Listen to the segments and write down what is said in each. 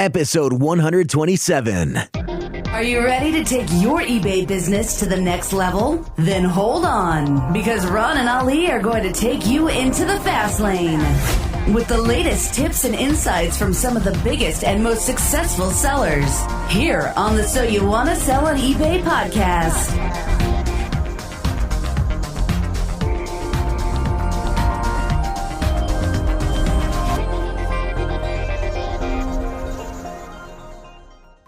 episode 127. Are you ready to take your eBay business to the next level? Then hold on, because Ron and Ali are going to take you into the fast lane with the latest tips and insights from some of the biggest and most successful sellers here on the So You Want to Sell on eBay podcast.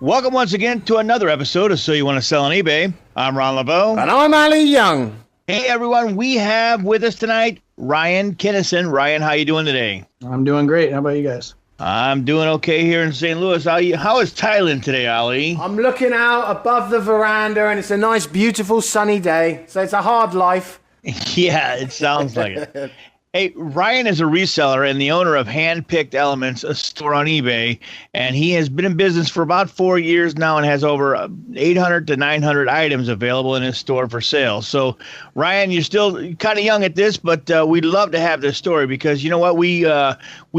Welcome once again to another episode of So You Want to Sell on eBay. I'm Ron LeBeau. And I'm Ali Young. Hey, everyone. We have with us tonight Ryan Kinnison. Ryan, how you doing today? I'm doing great. How about you guys? I'm doing okay here in St. Louis. How is Thailand today, Ali? I'm looking out above the veranda, and it's a nice, beautiful, sunny day. So it's a hard life. Yeah, it sounds like it. Hey, Ryan is a reseller and the owner of Handpicked Elements, a store on eBay, and he has been in business for about 4 years now and has over 800 to 900 items available in his store for sale. So, Ryan, you're still kind of young at this, but we'd love to have this story because you know what? We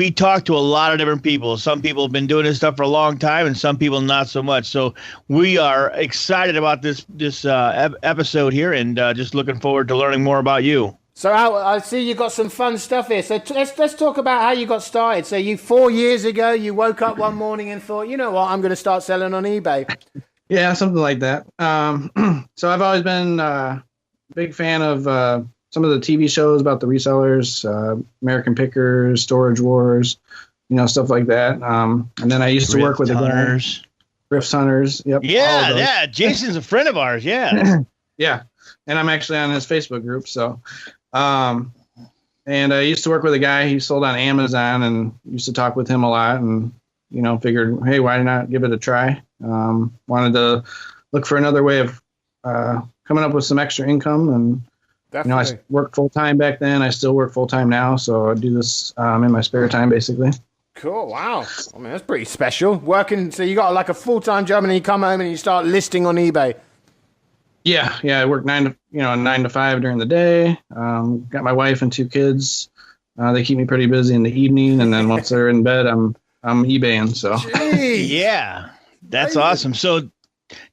talk to a lot of different people. Some people have been doing this stuff for a long time, and some people not so much. So, we are excited about this episode here, and just looking forward to learning more about you. So I see you got some fun stuff here. So let's talk about how you got started. So 4 years ago, you woke up one morning and thought, you know what, I'm going to start selling on eBay. Yeah, something like that. So I've always been a big fan of some of the TV shows about the resellers, American Pickers, Storage Wars, stuff like that. And then I used to work with the Hunters. Thrift Hunters. Yep. Yeah. Jason's a friend of ours. Yeah. Yeah. And I'm actually on his Facebook group. So, and I used to work with a guy. He sold on Amazon and used to talk with him a lot and, figured, hey, why not give it a try? Wanted to look for another way of coming up with some extra income. And, Definitely. I worked full time back then. I still work full time now. So I do this in my spare time, basically. Cool. Wow. I mean, that's pretty special. Working. So you got like a full-time job and then you come home and you start listing on eBay. Yeah. I work 9 to 5 during the day. Got my wife and 2 kids. They keep me pretty busy in the evening, and then once they're in bed, I'm eBaying. So yeah, that's awesome. So,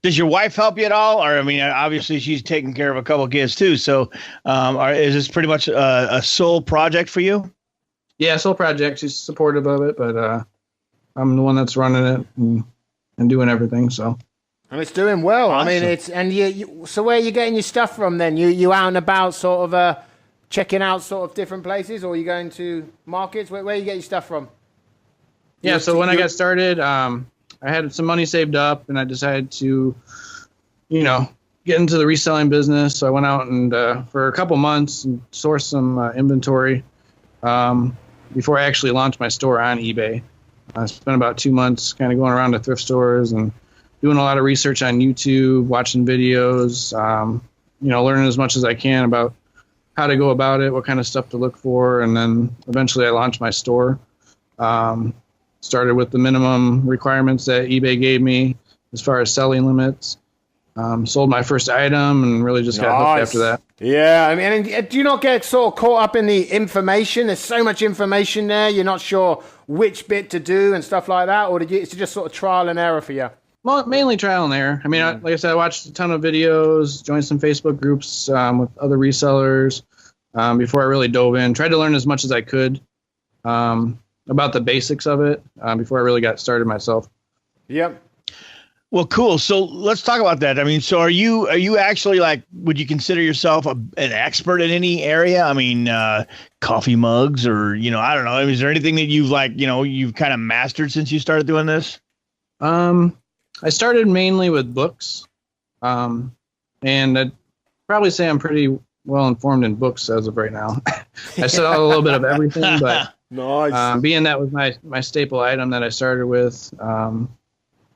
does your wife help you at all? Or obviously she's taking care of a couple of kids too. So, is this pretty much a sole project for you? Yeah, sole project. She's supportive of it, but I'm the one that's running it and doing everything. So. And it's doing well. Awesome. I mean, you so where are you getting your stuff from then? You out and about sort of checking out sort of different places, or are you going to markets? Where you get your stuff from? Yeah, so when I got started, I had some money saved up, and I decided to, get into the reselling business. So I went out and for a couple months and sourced some inventory before I actually launched my store on eBay. I spent about 2 months kind of going around to thrift stores and doing a lot of research on YouTube, watching videos, learning as much as I can about how to go about it, what kind of stuff to look for. And then eventually I launched my store. Started with the minimum requirements that eBay gave me as far as selling limits. Sold my first item and really just got hooked after that. Yeah, I mean, do you not get sort of caught up in the information? There's so much information there, you're not sure which bit to do and stuff like that? Or is it just sort of trial and error for you? Well, mainly trial and error. I mean, like I said, I watched a ton of videos, joined some Facebook groups with other resellers before I really dove in. Tried to learn as much as I could about the basics of it before I really got started myself. Yep. Well, cool. So let's talk about that. I mean, so are you actually would you consider yourself an expert in any area? I mean, coffee mugs or, I don't know. Is there anything that you've kind of mastered since you started doing this? I started mainly with books, and I'd probably say I'm pretty well informed in books as of right now. I sell a little bit of everything, but nice. Being that was my staple item that I started with,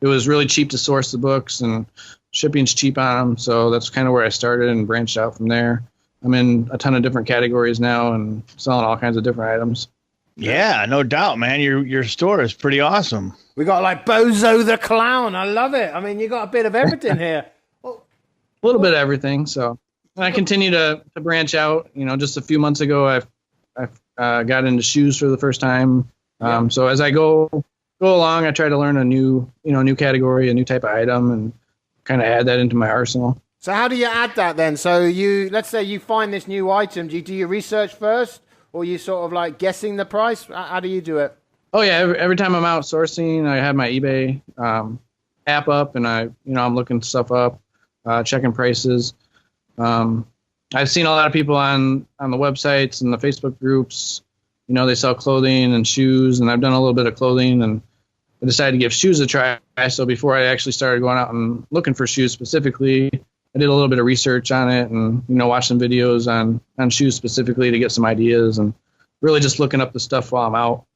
it was really cheap to source the books, and shipping's cheap on them, so that's kind of where I started and branched out from there. I'm in a ton of different categories now and selling all kinds of different items. Yeah, no doubt, man. Your store is pretty awesome. We got Bozo the Clown. I love it. I mean, you got a bit of everything here. A little bit of everything. So I continue to branch out. Just a few months ago, I got into shoes for the first time. So as I go go along, I try to learn a new category, a new type of item, and kind of add that into my arsenal. So how do you add that then? So let's say you find this new item. Do you research first, or are you sort of like guessing the price? How do you do it? Oh yeah, every time I'm out sourcing, I have my eBay app up, and I'm looking stuff up, checking prices. I've seen a lot of people on the websites and the Facebook groups. They sell clothing and shoes, and I've done a little bit of clothing, and I decided to give shoes a try. So before I actually started going out and looking for shoes specifically, I did a little bit of research on it, and watched some videos on shoes specifically to get some ideas, and really just looking up the stuff while I'm out,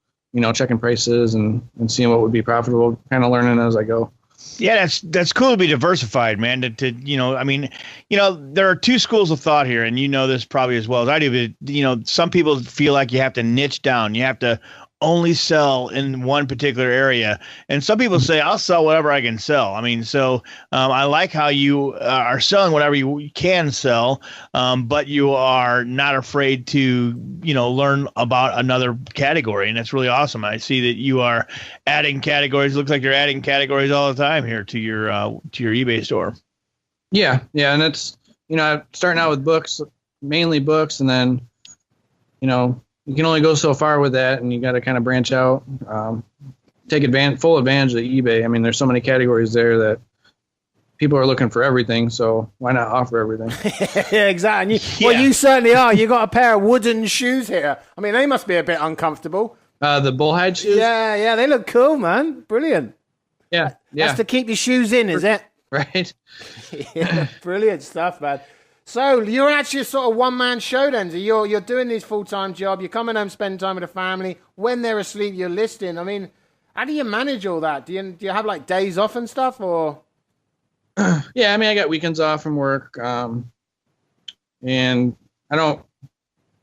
checking prices and seeing what would be profitable, kind of learning as I go. Yeah, that's cool to be diversified, man. There are two schools of thought here, and this probably as well as I do. But some people feel like you have to niche down. You have to only sell in one particular area, and some people say I'll sell whatever I can sell. I like how you are selling whatever you can sell, but you are not afraid to learn about another category, and that's really awesome. I see that you are adding categories. Looks like you're adding categories all the time here to your eBay store. Yeah, and that's starting out with books, mainly books, and then you can only go so far with that, and you got to kind of branch out, take full advantage of eBay. There's so many categories there that people are looking for everything, so why not offer everything? Yeah, exactly. Well, you certainly are. You got a pair of wooden shoes here. They must be a bit uncomfortable. The bullhide shoes? Yeah, they look cool, man. Brilliant. Yeah. That's to keep your shoes in, is it? Right. Yeah, brilliant stuff, man. So you're actually a sort of one-man show then. So you're doing this full-time job. You're coming home, spending time with the family. When they're asleep, you're listing. How do you manage all that? Do you have like days off and stuff, or? Yeah, I got weekends off from work, and I don't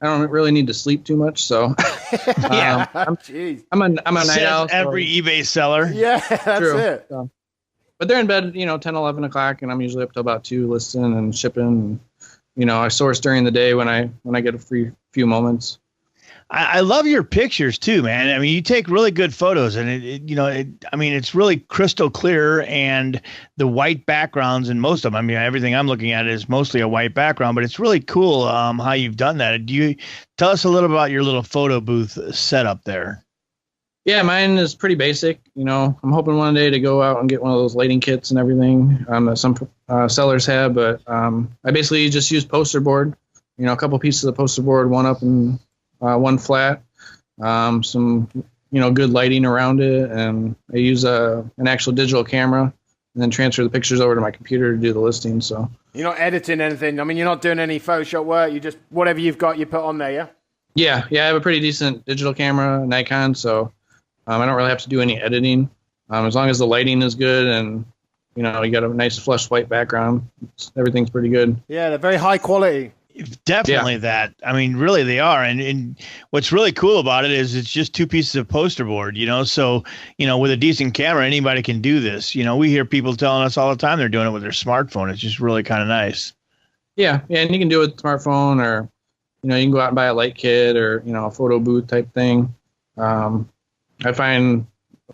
really need to sleep too much. So Yeah. I'm a night owl. Every eBay seller. Yeah, that's True. it. So, but they're in bed, 10, 11 o'clock, and I'm usually up till about 2 listing and shipping. I source during the day when I get a free few moments. I love your pictures too, man. You take really good photos, and it's really crystal clear, and the white backgrounds in most of them. Everything I'm looking at is mostly a white background, but it's really cool how you've done that. Do you tell us a little about your little photo booth setup there? Yeah, mine is pretty basic. I'm hoping one day to go out and get one of those lighting kits and everything that some sellers have. But I basically just use poster board, a couple pieces of poster board, one up and one flat, some, good lighting around it. And I use an actual digital camera and then transfer the pictures over to my computer to do the listing. So you're not editing anything. You're not doing any Photoshop work. You just, whatever you've got, you put on there, yeah? Yeah. I have a pretty decent digital camera, Nikon. So I don't really have to do any editing. As long as the lighting is good and, you got a nice flush white background, everything's pretty good. Yeah, they're very high quality. Definitely that. Really they are. And what's really cool about it is it's just 2 pieces of poster board, So, with a decent camera, anybody can do this. We hear people telling us all the time they're doing it with their smartphone. It's just really kind of nice. Yeah. And you can do it with a smartphone, or, you can go out and buy a light kit or, a photo booth type thing. I find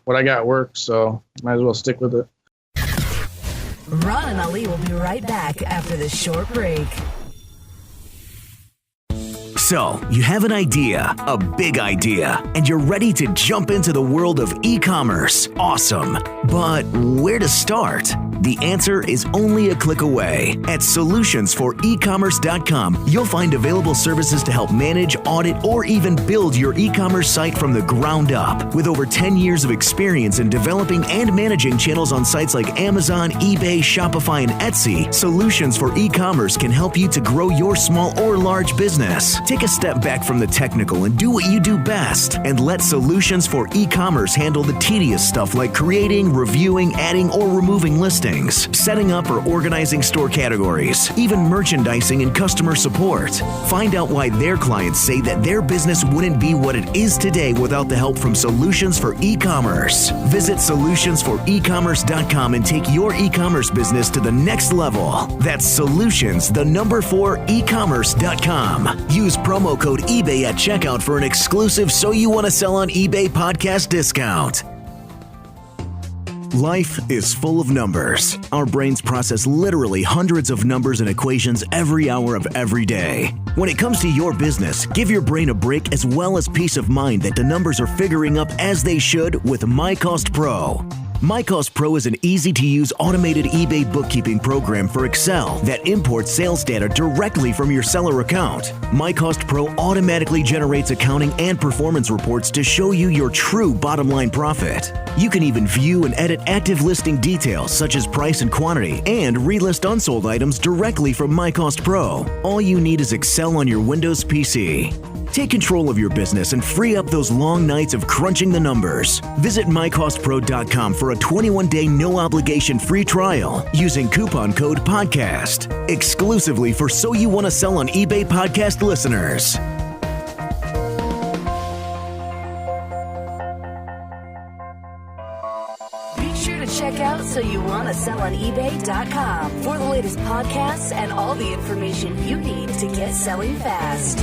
what I got works, so might as well stick with it. Ron and Ali will be right back after this short break. So, you have an idea, a big idea, and you're ready to jump into the world of e-commerce. Awesome. But where to start? The answer is only a click away. At solutionsforecommerce.com, you'll find available services to help manage, audit, or even build your e-commerce site from the ground up. With over 10 years of experience in developing and managing channels on sites like Amazon, eBay, Shopify, and Etsy, Solutions for E-commerce can help you to grow your small or large business. Take a step back from the technical and do what you do best, and let Solutions for E-commerce handle the tedious stuff like creating, reviewing, adding, or removing listings, setting up or organizing store categories, even merchandising and customer support. Find out why their clients say that their business wouldn't be what it is today without the help from Solutions for E-commerce. Visit solutionsforecommerce.com and take your e-commerce business to the next level. That's solutions, the number 4, ecommerce.com. Use promo code eBay at checkout for an exclusive So You Want to Sell on eBay podcast discount. Life is full of numbers. Our brains process literally hundreds of numbers and equations every hour of every day. When it comes to your business, give your brain a break as well as peace of mind that the numbers are figuring up as they should with MyCost Pro. MyCost Pro is an easy-to-use automated eBay bookkeeping program for Excel that imports sales data directly from your seller account. MyCost Pro automatically generates accounting and performance reports to show you your true bottom-line profit. You can even view and edit active listing details such as price and quantity and relist unsold items directly from MyCost Pro. All you need is Excel on your Windows PC. Take control of your business and free up those long nights of crunching the numbers. Visit mycostpro.com for a 21-day no-obligation free trial using coupon code PODCAST, exclusively for So You Want to Sell on eBay podcast listeners. Be sure to check out So You Want to Sell on eBay.com for the latest podcasts and all the information you need to get selling fast.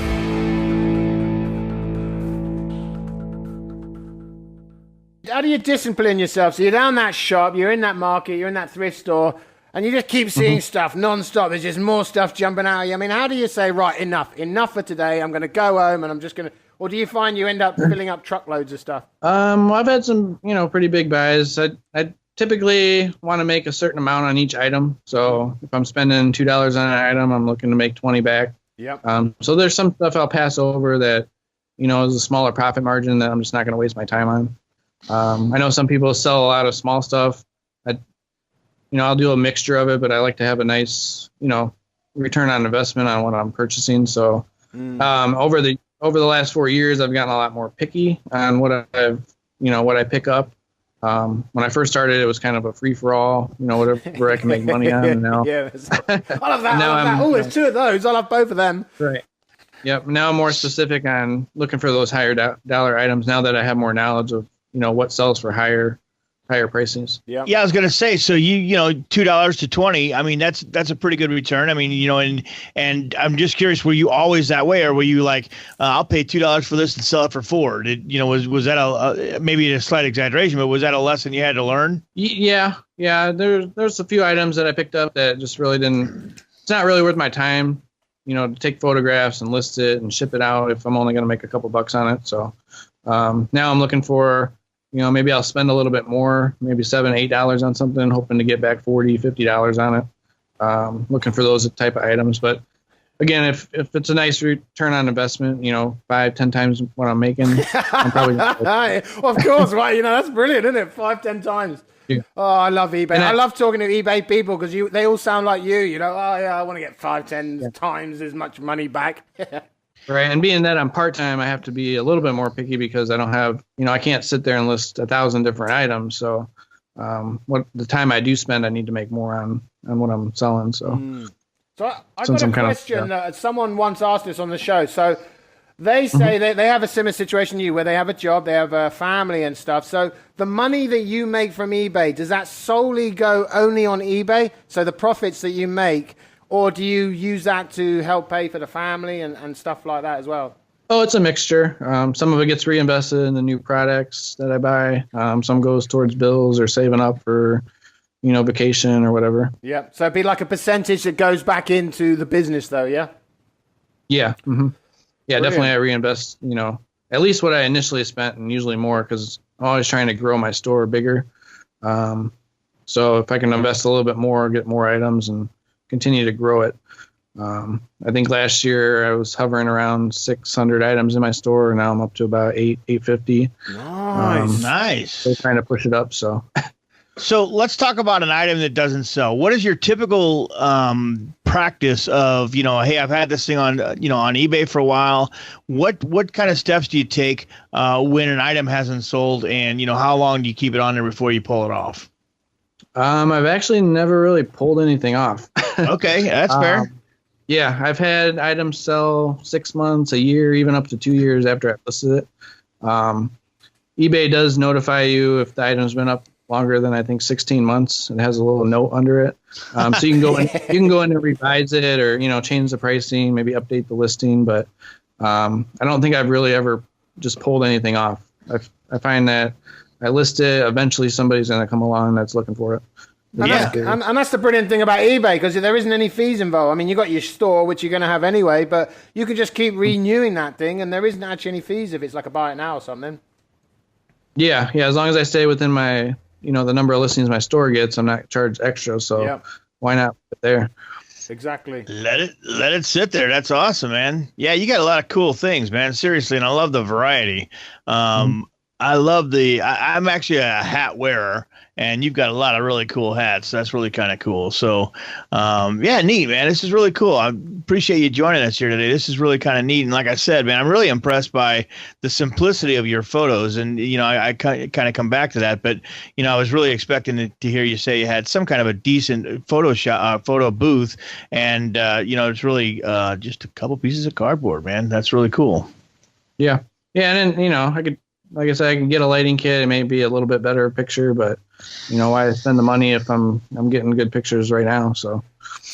How do you discipline yourself? So you're down that shop, you're in that market, you're in that thrift store, and you just keep seeing stuff non-stop. There's just more stuff jumping out at you. I mean, how do you say, right, enough for today. I'm going to go home and I'm just going to, or do you find you end up filling up truckloads of stuff? Well, I've had some, pretty big buys. I typically want to make a certain amount on each item. So if I'm spending $2 on an item, I'm looking to make 20 back. Yep. So there's some stuff I'll pass over that, is a smaller profit margin that I'm just not going to waste my time on. I know some people sell a lot of small stuff. I'll do a mixture of it, but I like to have a nice, return on investment on what I'm purchasing. So, over the last 4 years, I've gotten a lot more picky on what I pick up. When I first started, it was kind of a free for all, whatever I can make money on. And now, yeah, I love that. Oh, there's two of those. I love both of them. Right. Yep. Now I'm more specific on looking for those higher dollar items now that I have more knowledge of, what sells for higher prices. Yeah, I was gonna say, so $2 to 20. I mean, that's a pretty good return. I mean, and I'm just curious, were you always that way, or were you like, I'll pay $2 for this and sell it for $4? Was that maybe a slight exaggeration, but was that a lesson you had to learn? Yeah. There's a few items that I picked up that just really didn't. It's not really worth my time, to take photographs and list it and ship it out if I'm only gonna make a couple bucks on it. So now I'm looking for. Maybe I'll spend a little bit more, maybe $7, $8 on something, hoping to get back $40, $50 on it. Looking for those type of items. But again, if it's a nice return on investment, 5, 10 times what I'm making, I'm probably. Of course, right? That's brilliant, isn't it? 5, 10 times. Yeah. Oh, I love eBay. And I love talking to eBay people because they all sound like you. Oh yeah, I want to get 5, 10 times as much money back. Right. And being that I'm part-time, I have to be a little bit more picky because I don't have, I can't sit there and list 1,000 different items. So what the time I do spend, I need to make more on what I'm selling. So, so I got a question. Someone once asked this on the show. So they say they have a similar situation to you where they have a job, they have a family and stuff. So the money that you make from eBay, does that solely go only on eBay? So the profits that you make, or do you use that to help pay for the family and stuff like that as well? Oh, it's a mixture. Some of it gets reinvested in the new products that I buy. Some goes towards bills or saving up for, vacation or whatever. Yeah. So it'd be like a percentage that goes back into the business though, yeah? Yeah. Mm-hmm. Yeah, Brilliant. Definitely I reinvest, at least what I initially spent and usually more because I'm always trying to grow my store bigger. So if I can invest a little bit more, get more items and continue to grow it. I think last year I was hovering around 600 items in my store. Now I'm up to about 850. Nice. So trying to push it up. So let's talk about an item that doesn't sell. What is your typical practice of, hey, I've had this thing on, on eBay for a while. What kind of steps do you take when an item hasn't sold, and, how long do you keep it on there before you pull it off? I've actually never really pulled anything off. Okay, that's fair. Yeah, I've had items sell 6 months, a year, even up to 2 years after I've listed it. eBay does notify you if the item's been up longer than I think 16 months. It has a little note under it, so you can go in and revise it or change the pricing, maybe update the listing. But I don't think I've really ever just pulled anything off. I find that I list it. Eventually, somebody's going to come along that's looking for it. And that's the brilliant thing about eBay, because there isn't any fees involved. I mean, you got your store, which you're going to have anyway, but you can just keep renewing that thing, and there isn't actually any fees if it's like a buy it now or something. Yeah. As long as I stay within my, the number of listings my store gets, I'm not charged extra. So why not put it there? Exactly. Let it sit there. That's awesome, man. Yeah, you got a lot of cool things, man. Seriously, and I love the variety. I love I'm actually a hat wearer, and you've got a lot of really cool hats. That's really kind of cool. So, neat, man. This is really cool. I appreciate you joining us here today. This is really kind of neat. And like I said, man, I'm really impressed by the simplicity of your photos. And, I kind of come back to that. But, I was really expecting to hear you say you had some kind of a decent photo booth. And, it's really just a couple pieces of cardboard, man. That's really cool. Yeah. Yeah. And then, like I said, I can get a lighting kit. It may be a little bit better picture, but why spend the money if I'm getting good pictures right now? So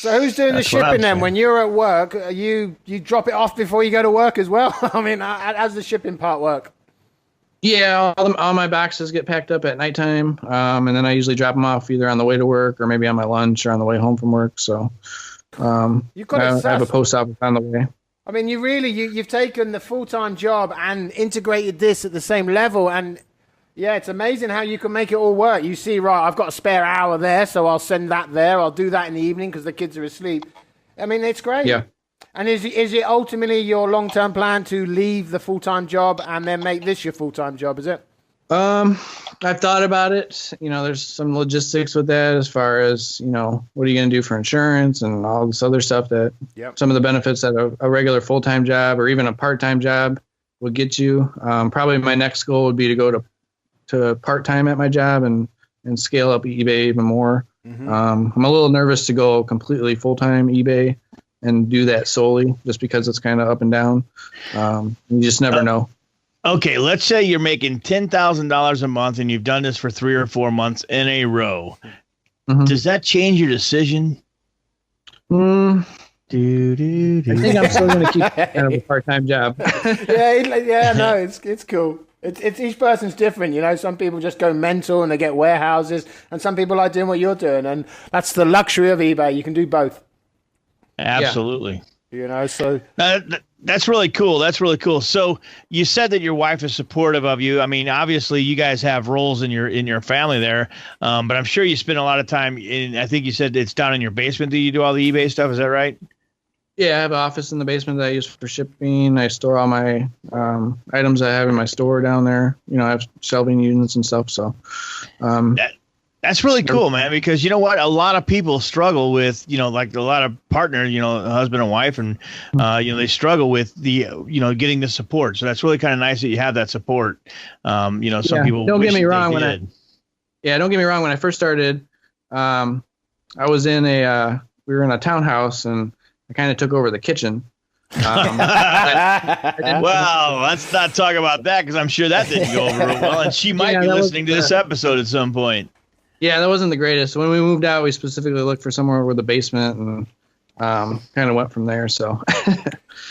who's doing the shipping then? When you're at work, you drop it off before you go to work as well? I mean, how does the shipping part work? Yeah, all my boxes get packed up at nighttime, and then I usually drop them off either on the way to work or maybe on my lunch or on the way home from work. So I have a post office on the way. I mean, you've taken the full-time job and integrated this at the same level. And, it's amazing how you can make it all work. You see, right, I've got a spare hour there, so I'll send that there. I'll do that in the evening because the kids are asleep. I mean, it's great. Yeah. And is it ultimately your long-term plan to leave the full-time job and then make this your full-time job, is it? I've thought about it. There's some logistics with that as far as, what are you going to do for insurance and all this other stuff that some of the benefits that a regular full-time job or even a part-time job would get you. Probably my next goal would be to go to part-time at my job and scale up eBay even more. Mm-hmm. I'm a little nervous to go completely full-time eBay and do that solely just because it's kind of up and down. You just never know. Okay, let's say you're making $10,000 a month and you've done this for 3 or 4 months in a row. Mm-hmm. Does that change your decision? I think I'm still going to keep kind of a part-time job. It's cool. It's each person's different, Some people just go mental and they get warehouses, and some people like doing what you're doing, and that's the luxury of eBay. You can do both. Absolutely. So that's really cool. That's really cool. So you said that your wife is supportive of you. I mean, obviously you guys have roles in your family there, but I'm sure you spend a lot of time I think you said it's down in your basement that you do all the eBay stuff. Is that right? Yeah, I have an office in the basement that I use for shipping. I store all my items I have in my store down there. I have shelving units and stuff. So that's really cool, man, because you know what? A lot of people struggle with, like a lot of partners, husband and wife, and, they struggle with the, getting the support. So that's really kind of nice that you have that support. Some people don't get me wrong. Don't get me wrong. When I first started, I was we were in a townhouse and I kind of took over the kitchen. Well, let's not talk about that because I'm sure that didn't go over real well. And she might be listening to this episode at some point. Yeah, that wasn't the greatest. When we moved out, we specifically looked for somewhere with a basement and kind of went from there. So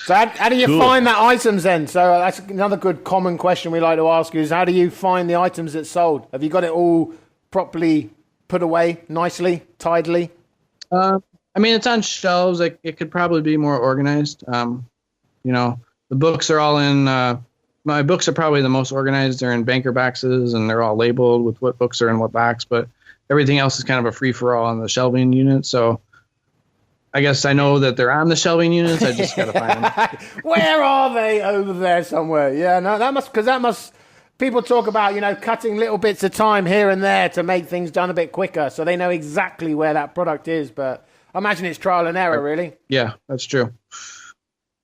how do you find that items then? So that's another good common question we like to ask is how do you find the items that's sold? Have you got it all properly put away nicely, tidily? I mean, it's on shelves. It could probably be more organized. The books are all in my books are probably the most organized. They're in banker boxes, and they're all labeled with what books are in what box. But everything else is kind of a free-for-all on the shelving unit. So I guess I know that they're on the shelving units. I just got to find them. Where are they? Over there somewhere. Yeah, no, that must. People talk about, cutting little bits of time here and there to make things done a bit quicker. So they know exactly where that product is. But I imagine it's trial and error, really. Yeah, that's true.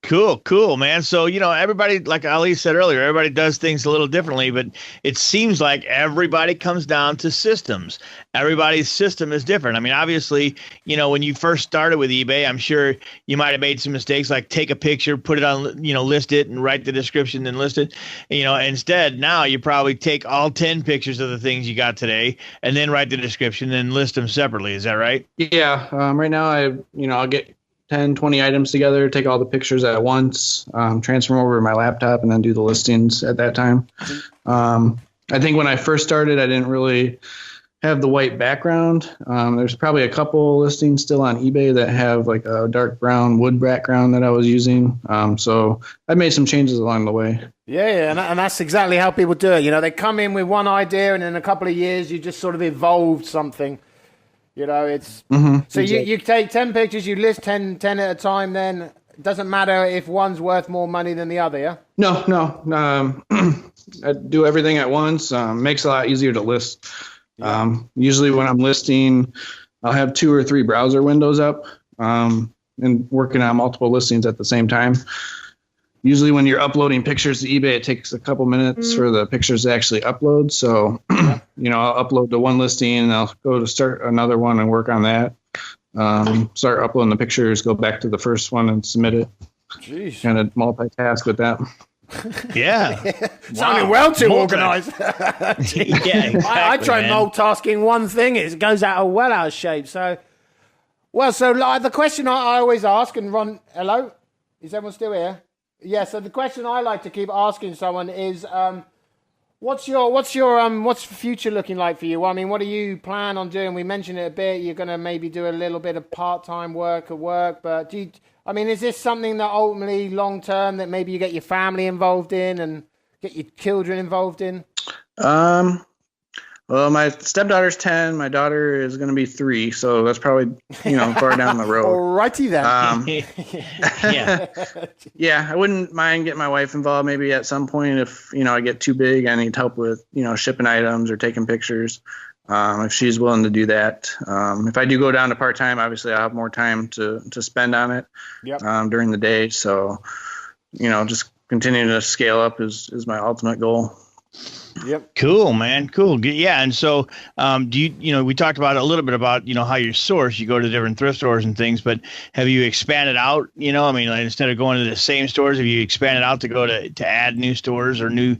Cool, man. So, everybody, like Ali said earlier, everybody does things a little differently, but it seems like everybody comes down to systems. Everybody's system is different. I mean, obviously, when you first started with eBay, I'm sure you might have made some mistakes, like take a picture, put it on, list it and write the description and list it. Instead, now you probably take all 10 pictures of the things you got today and then write the description and list them separately. Is that right? Yeah. Right now, I'll get 10, 20 items together, take all the pictures at once, transfer them over to my laptop, and then do the listings at that time. I think when I first started, I didn't really have the white background. There's probably a couple listings still on eBay that have like a dark brown wood background that I was using. So I made some changes along the way. Yeah, and that's exactly how people do it. You know, they come in with one idea, and in a couple of years, you just sort of evolved something. You know, it's so exactly. you take 10 pictures, you list 10 at a time. Then it doesn't matter if one's worth more money than the other. Yeah. No. I do everything at once. Makes it a lot easier to list. Usually when I'm listing, I'll have 2 or 3 browser windows up and working on multiple listings at the same time. Usually when you're uploading pictures to eBay, it takes a couple minutes for the pictures to actually upload. So, I'll upload to one listing and I'll go to start another one and work on that. Start uploading the pictures, go back to the first one and submit it. Jeez. Kind of multitask with that. Yeah. Sounding well too organized. Yeah, exactly, I try multitasking one thing, it goes out of shape. So like the question I always ask, and Ron, hello? Is everyone still here? Yeah, so the question I like to keep asking someone is, what's the future looking like for you? Well, I mean, what do you plan on doing? We mentioned it a bit. You're going to maybe do a little bit of part-time work, but is this something that ultimately long-term that maybe you get your family involved in and get your children involved in? Well, my stepdaughter's 10. My daughter is going to be 3. So that's probably, far down the road. Alrighty then. Yeah. Yeah, I wouldn't mind getting my wife involved maybe at some point if, I get too big. I need help with, shipping items or taking pictures. If she's willing to do that. If I do go down to part-time, obviously I'll have more time to spend on it during the day. So, just continuing to scale up is my ultimate goal. Yep. Cool, man. Cool. Yeah. And so, we talked about a little bit about, how you source, you go to different thrift stores and things, but have you expanded out, instead of going to the same stores, have you expanded out to go to add new stores or new,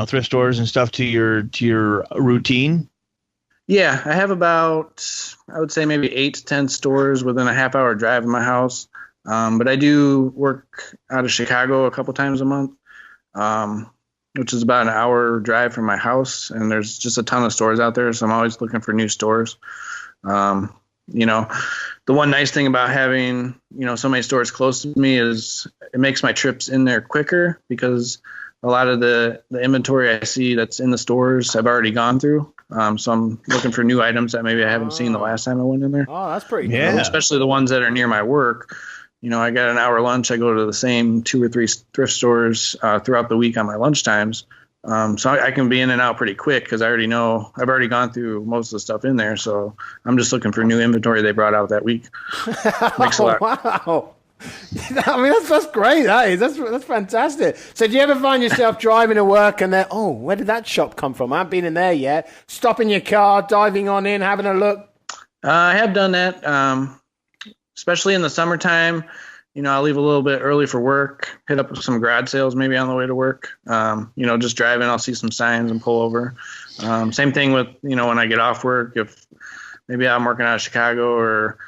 thrift stores and stuff to your routine? Yeah, I have about, I would say maybe 8 to 10 stores within a half-hour drive of my house. But I do work out of Chicago a couple times a month, which is about an hour drive from my house. And there's just a ton of stores out there, so I'm always looking for new stores. The one nice thing about having, so many stores close to me is it makes my trips in there quicker because a lot of the inventory I see that's in the stores I've already gone through. So I'm looking for new items that maybe I haven't seen the last time I went in there. Oh, that's pretty cool. Yeah. Especially the ones that are near my work. I got an hour lunch. I go to the same 2 or 3 thrift stores throughout the week on my lunch times. So I can be in and out pretty quick because I already know I've already gone through most of the stuff in there. So I'm just looking for new inventory they brought out that week. Makes a lot. Wow. I mean, that's great. That's fantastic. So do you ever find yourself driving to work and then, where did that shop come from? I haven't been in there yet. Stopping your car, diving on in, having a look. I have done that, especially in the summertime. I'll leave a little bit early for work, hit up some garage sales maybe on the way to work. Just driving, I'll see some signs and pull over. Same thing with, when I get off work, if maybe I'm working out of Chicago or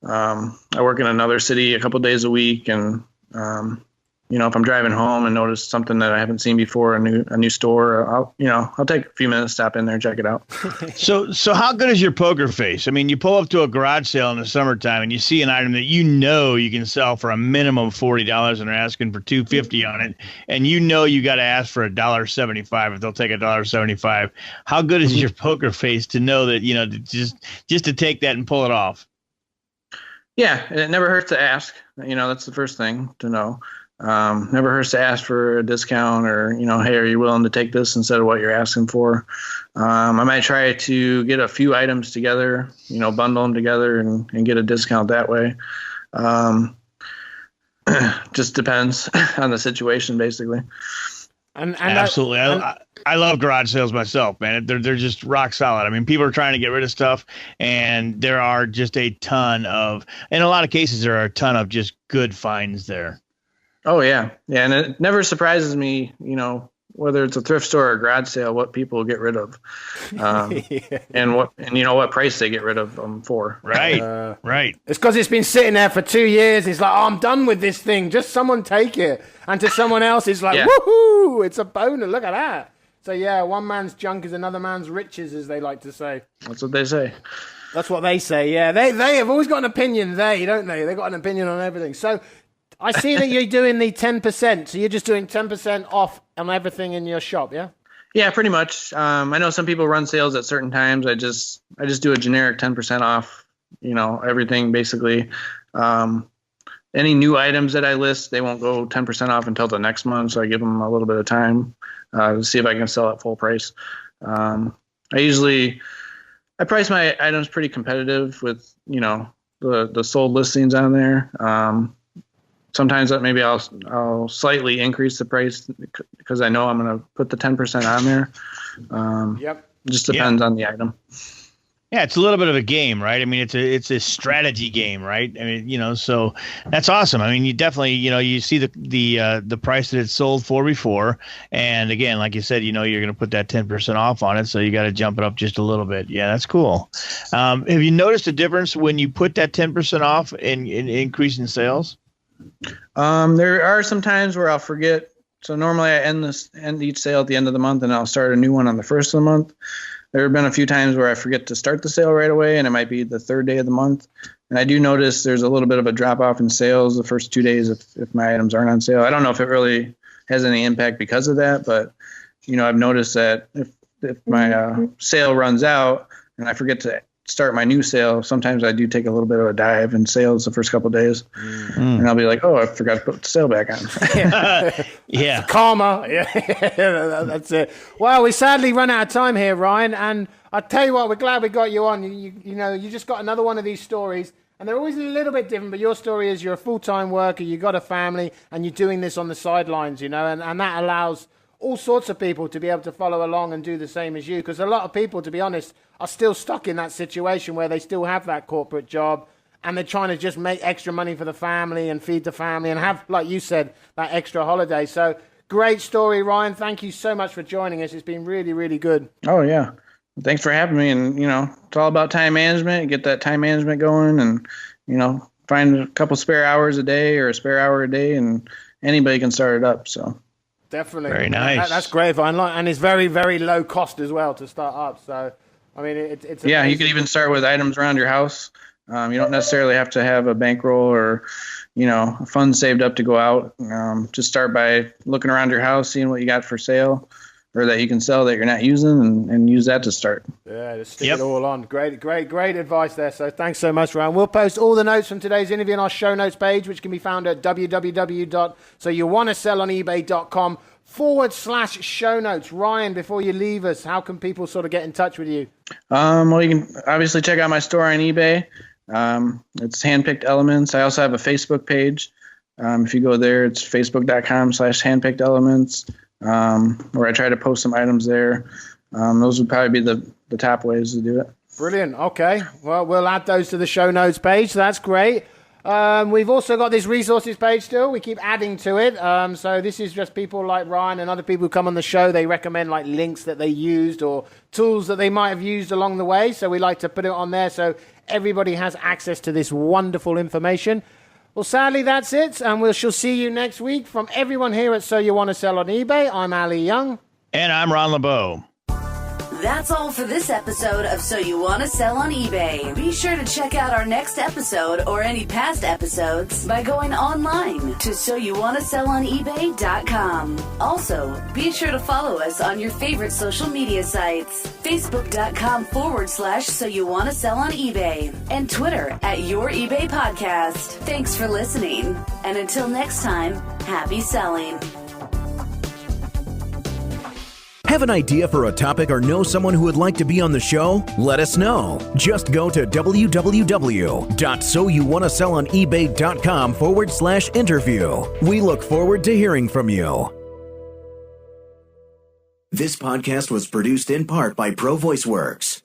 I work in another city a couple days a week, and if I'm driving home and notice something that I haven't seen before, a new store, I'll take a few minutes, stop in there, and check it out. So how good is your poker face? I mean, you pull up to a garage sale in the summertime and you see an item that you can sell for a minimum of $40 and they're asking for $250 on it, and you got to ask for $1.75 if they'll take $1.75. How good is your poker face to know that just to take that and pull it off? Yeah, it never hurts to ask. That's the first thing to know. Never hurts to ask for a discount or, hey, are you willing to take this instead of what you're asking for? I might try to get a few items together, bundle them together and get a discount that way. Just depends on the situation, basically. And absolutely. I love garage sales myself, man. They're just rock solid. I mean, people are trying to get rid of stuff, and there are just in a lot of cases, there are a ton of just good finds there. Oh, yeah. Yeah, and it never surprises me, whether it's a thrift store or a garage sale, what people get rid of, and what price they get rid of them for. Right, right. It's because it's been sitting there for 2 years. It's like, I'm done with this thing. Just someone take it. And to someone else, it's like, woohoo! It's a boner. Look at that. So yeah, one man's junk is another man's riches, as they like to say. That's what they say. That's what they say. Yeah, they have always got an opinion. Don't they? They got an opinion on everything. So I see that you're doing the 10%. So you're just doing 10% off on everything in your shop, yeah? Yeah, pretty much. I know some people run sales at certain times. I just do a generic 10% off. Everything basically. Any new items that I list, they won't go 10% off until the next month. So I give them a little bit of time to see if I can sell at full price. I price my items pretty competitive with, the sold listings on there. Sometimes maybe I'll slightly increase the price because I know I'm going to put the 10% on there. Yep. It just depends on the item. Yeah, it's a little bit of a game, right? I mean, it's a strategy game, right? I mean, so that's awesome. I mean, you definitely, you see the price that it's sold for before, and again, like you said, you're going to put that 10% off on it, so you got to jump it up just a little bit. Yeah, that's cool. Have you noticed a difference when you put that 10% off in increase in sales? There are some times where I'll forget. So normally I end each sale at the end of the month, and I'll start a new one on the first of the month. There have been a few times where I forget to start the sale right away, and it might be the third day of the month. And I do notice there's a little bit of a drop off in sales the first 2 days if my items aren't on sale. I don't know if it really has any impact because of that, but I've noticed that if my sale runs out and I forget to start my new sale, sometimes I do take a little bit of a dive in sales the first couple of days, and I'll be like, "Oh, I forgot to put the sale back on." Yeah, karma. Yeah, that's it. Well, we sadly run out of time here, Ryan. And I tell you what, we're glad we got you on. You just got another one of these stories, and they're always a little bit different. But your story is you're a full-time worker, you got a family, and you're doing this on the sidelines. And that allows all sorts of people to be able to follow along and do the same as you. Because a lot of people, to be honest, are still stuck in that situation where they still have that corporate job and they're trying to just make extra money for the family and feed the family and have, like you said, that extra holiday. So great story, Ryan. Thank you so much for joining us. It's been really, really good. Oh, yeah. Thanks for having me. And, it's all about time management. Get that time management going and, find a couple spare hours a day or a spare hour a day, and anybody can start it up. So definitely. Very nice. That's great, Ryan. And it's very, very low cost as well to start up. So, I mean, it's yeah, amazing. you could even start with items around your house. You don't necessarily have to have a bankroll or, funds saved up to go out. Just start by looking around your house, seeing what you got for sale or that you can sell that you're not using, and use that to start. Yeah, just stick it all on. Great advice there. So thanks so much, Ryan. We'll post all the notes from today's interview on our show notes page, which can be found at www.soyouwannasellonebay.com/show notes. Ryan, before you leave us, how can people sort of get in touch with you? Well, you can obviously check out my store on eBay. It's Handpicked Elements. I also have a Facebook page. If you go there, it's facebook.com/handpickedelements, where I try to post some items there. Those would probably be the top ways to do it. Brilliant. Okay. Well, we'll add those to the show notes page. So that's great. We've also got this resources page still. We keep adding to it. So this is just people like Ryan and other people who come on the show. They recommend like links that they used or tools that they might have used along the way. So we like to put it on there so everybody has access to this wonderful information. Well, sadly, that's it. And we shall see you next week. From everyone here at So You Want to Sell on eBay, I'm Ali Young. And I'm Ron LeBeau. That's all for this episode of So You Want to Sell on eBay. Be sure to check out our next episode or any past episodes by going online to soyouwannasellonebay.com. Also, be sure to follow us on your favorite social media sites, facebook.com/So You Want to Sell on eBay, and Twitter at Your eBay Podcast. Thanks for listening. And until next time, happy selling. Have an idea for a topic or know someone who would like to be on the show? Let us know. Just go to www.soyouwannasellonebay.com/interview. We look forward to hearing from you. This podcast was produced in part by Pro Voice Works.